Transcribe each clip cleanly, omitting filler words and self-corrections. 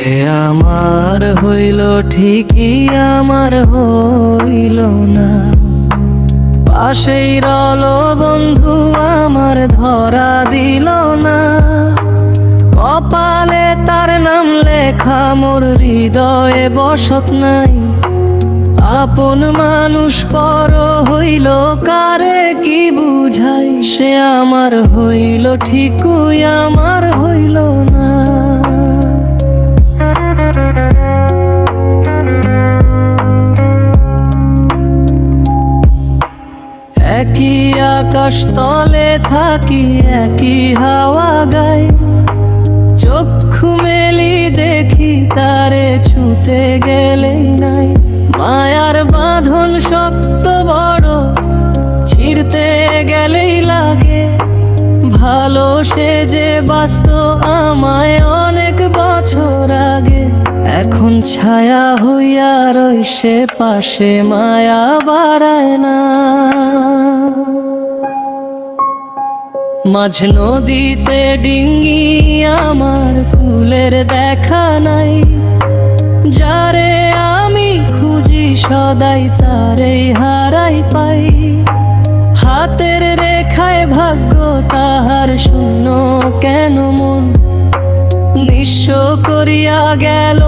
সে আমার হইল ঠিকই আমার হইল না, পাশেই রলো বন্ধু আমার ধরা দিল না। কপালে তার নাম লেখা মোর হৃদয়ে বসত নাই। আপন মানুষ পর হইল কারে কি বুঝাই, সে আমার হইল ঠিকই আমার হইল না। একই আকাশ তলে থাকি একই হাওয়া গাই, চক্ষু মেলি দেখি তারে ছুতে গেলেই নাই। মায়ার বাঁধন শক্ত বড় ছিঁড়তে গেলেই লাগে, ভালো সে যে বাস্ত আমায় অনেক বছর আগে। এখন ছায়া হইয়া রইছে পাশে, মায়া বাড়ায় না। মাঝ নদীতে ডিঙ্গি আমার কুলের দেখা নাই, যারে আমি খুঁজি সদাই তারেই হারাই পাই। হাতের রেখায় ভাগ্য তাহার শূন্য কেন মন, নিঃস্ব করিয়া গেল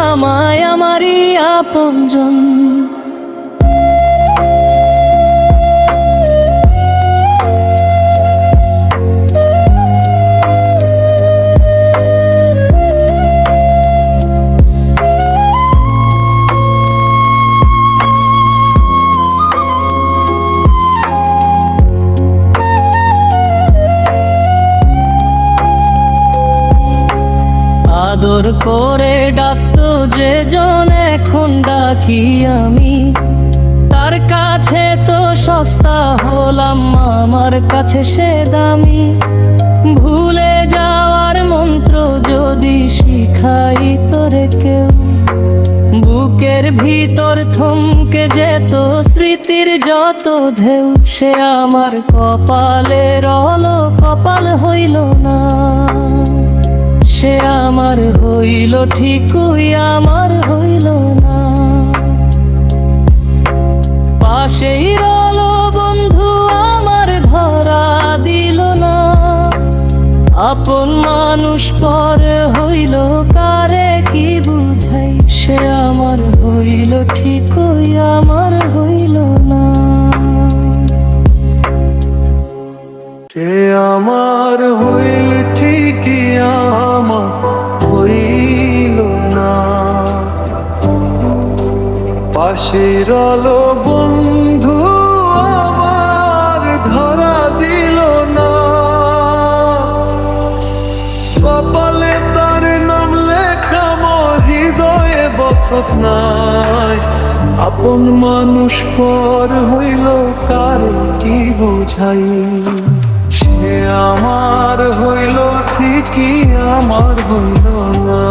আমায় আমারই আপনজন। আদর করে ডাকতো যে জন এখন ডাকি আমি, তার কাছে তো সস্তা হলাম আমার কাছে সে দামি। ভুলে যাওয়ার মন্ত্র যদি শিখাই তোরে কেউ, বুকের ভিতর থমকে যেত স্মৃতির যত ঢেউ। সে আমার কপালে রলো কপাল হইল না, সে আমার হইল ঠিকই আমার হইল না। পাশেই রলো বন্ধু আমার ধরা দিল না, আপন মানুষ পর হইল কারে কি বুঝাই। সে আমার হইল ঠিকই আমার হইল না, সে আমার হইল ঠিকই আমার হইল না। পাশে রলো বন্ধু আমার ধরা দিল না, কপালে তার নাম লেখা মোর হৃদয়ে বসত নাই। আপন মানুষ পর হইল কার কি বুঝাই, সে আমার হইল ঠিকই আমার হইল না।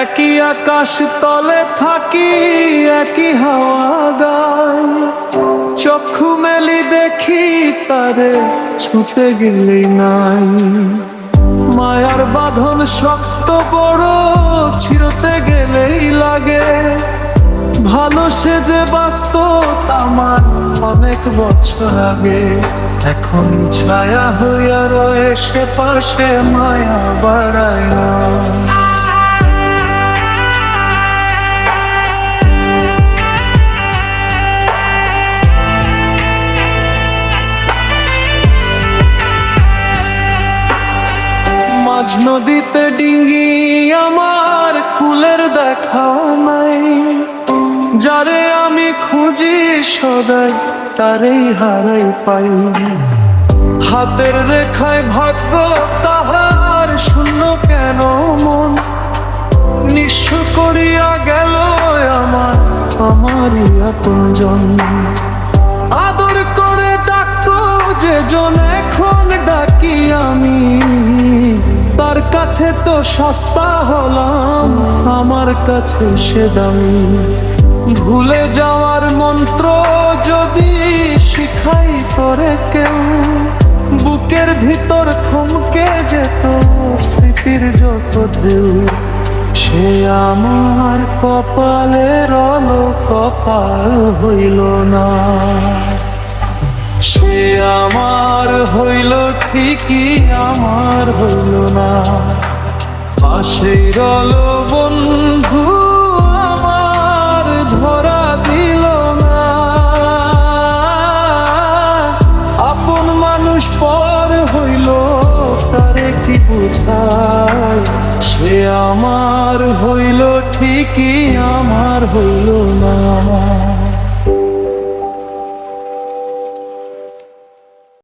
একই আকাশ তলে থাকি একই হাওয়া গাই, চক্ষু মেলি দেখি তারে ছুটে গেলেই নাই। মায়ার বাঁধন শক্ত বড় ছিঁড়তে গেলেই লাগে, ভালো সে যে বাস্ত আমার অনেক বছর আগে। এখন ছায়া হইয়া রয়েছে পাশে, মায়া বাড়ায় না। মাঝ নদীতে ডিঙ্গি আমার কুলের দেখা নাই, যারে আমি খুঁজি সদাই তারেই হারাই পাই। হাতের রেখায় ভাগ্য তাহার শূন্য কেন মন, নিঃস্ব করিয়া গেল আমার আমারই আপনজন। আদর করে ডাকতো যে জন এখন ডাকি আমি, তার কাছে কাছে তো সস্তা হলাম, আমার কাছে সে দামি। ভুলে যাওয়ার মন্ত্র যদি শিখাই করে কেউ, বুকের ভিতর থমকে যেত স্মৃতির যত ঢেউ। সে আমার কপালের আলো কপাল হইল না, সে আমার হইল ঠিকই আমার হইল না। পাশেই রল বন্ধু আমার ধরা দিল না। আপন মানুষ পর হইল তারে কি বুঝায়, সে আমার হইল ঠিকই আমার হইল না।